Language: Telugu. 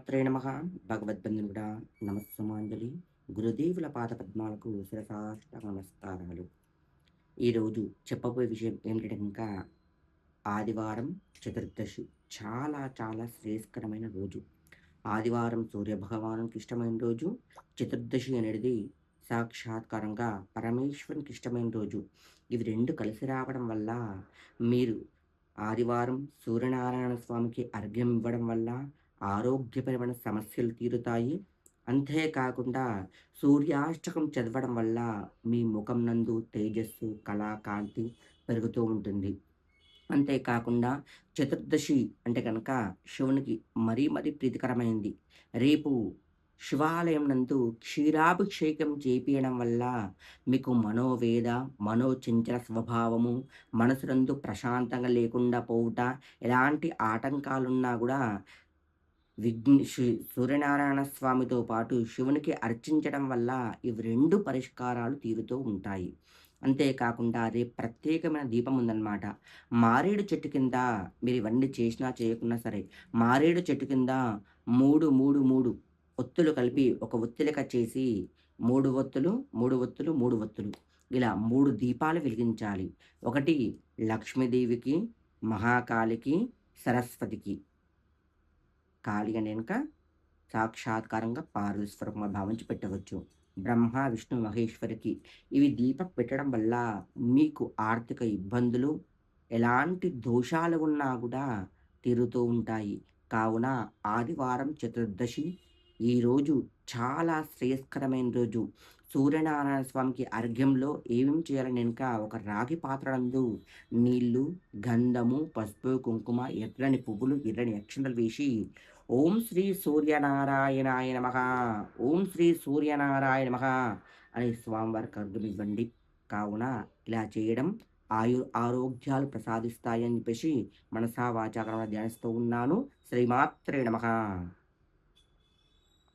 శ్రీమాత్రే నమః. భగవద్బంధువుడా నమస్సుమాంజలి. గురుదేవుల పాదపద్మాలకు శిరసాష్టాంగ నమస్కారాలు. ఈరోజు చెప్పబోయే విషయం ఏమిటంటే ఇంకా ఆదివారం చతుర్దశి. చాలా చాలా శ్రేయస్కరమైన రోజు. ఆదివారం సూర్యభగవానునికి ఇష్టమైన రోజు. చతుర్దశి అనేది సాక్షాత్కారంగా పరమేశ్వరునికి ఇష్టమైన రోజు. ఇవి 2 కలిసి రావడం వల్ల మీరు ఆదివారం సూర్యనారాయణ స్వామికి అర్ఘ్యం ఇవ్వడం వల్ల ఆరోగ్యపరమైన సమస్యలు తీరుతాయి. అంతేకాకుండా సూర్యాష్టకం చదవడం వల్ల మీ ముఖం నందు తేజస్సు, కళ, కాంతి పెరుగుతూ ఉంటుంది. అంతేకాకుండా చతుర్దశి అంటే గనక శివునికి మరీ మరీ ప్రీతికరమైంది. రేపు శివాలయం నందు క్షీరాభిషేకం చేపియడం వల్ల మీకు మనోవేద, మనోచంచల స్వభావము, మనసునందు ప్రశాంతంగా లేకుండా పోవుట, ఎలాంటి ఆటంకాలున్నా గూడా సూర్యనారాయణ స్వామితో పాటు శివునికి అర్చించడం వల్ల ఇవి 2 పరిష్కారాలు తీరుతూ ఉంటాయి. అంతేకాకుండా రేపు ప్రత్యేకమైన దీపం ఉందన్నమాట. మారేడు చెట్టు కింద మీరు ఇవన్నీ చేసినా చేయకున్నా సరే, మారేడు చెట్టు కింద 3, 3, 3 ఒత్తులు కలిపి ఒక ఒత్తి లెక్క చేసి 3 ఒత్తులు, 3 ఒత్తులు, 3 ఒత్తులు ఇలా 3 దీపాలు వెలిగించాలి. ఒకటి లక్ష్మీదేవికి, మహాకాళికి, సరస్వతికి. కాళి అని గనుక సాక్షాత్కారంగా పార్వతీశ్వరంగా భావించి పెట్టవచ్చు. బ్రహ్మ, విష్ణు, మహేశ్వరికి ఇవి దీపం పెట్టడం వల్ల మీకు ఆర్థిక ఇబ్బందులు, ఎలాంటి దోషాలు ఉన్నా గూడా తీరుతూ ఉంటాయి. కావున ఆదివారం చతుర్దశి ఈరోజు చాలా శ్రేయస్కరమైన రోజు. సూర్యనారాయణ స్వామికి అర్ఘ్యంలో ఏమేమి చేయాలని గనుక ఒక రాగి పాత్ర నందు నీళ్లు, గంధము, పసుపు, కుంకుమ, ఎర్రని పువ్వులు, ఎర్రని అక్షింతలు వేసి ఓం శ్రీ సూర్యనారాయణాయ నమః, ఓం శ్రీ సూర్యనారాయణ నమః అని స్వామివారికి అర్ఘ్యమివ్వండి. కావున ఇలా చేయడం ఆరోగ్యాలు ప్రసాదిస్తాయని చెప్పేసి మనసా వాచా కర్మణ ధ్యానిస్తూ ఉన్నాను. శ్రీమాత్రే నమః.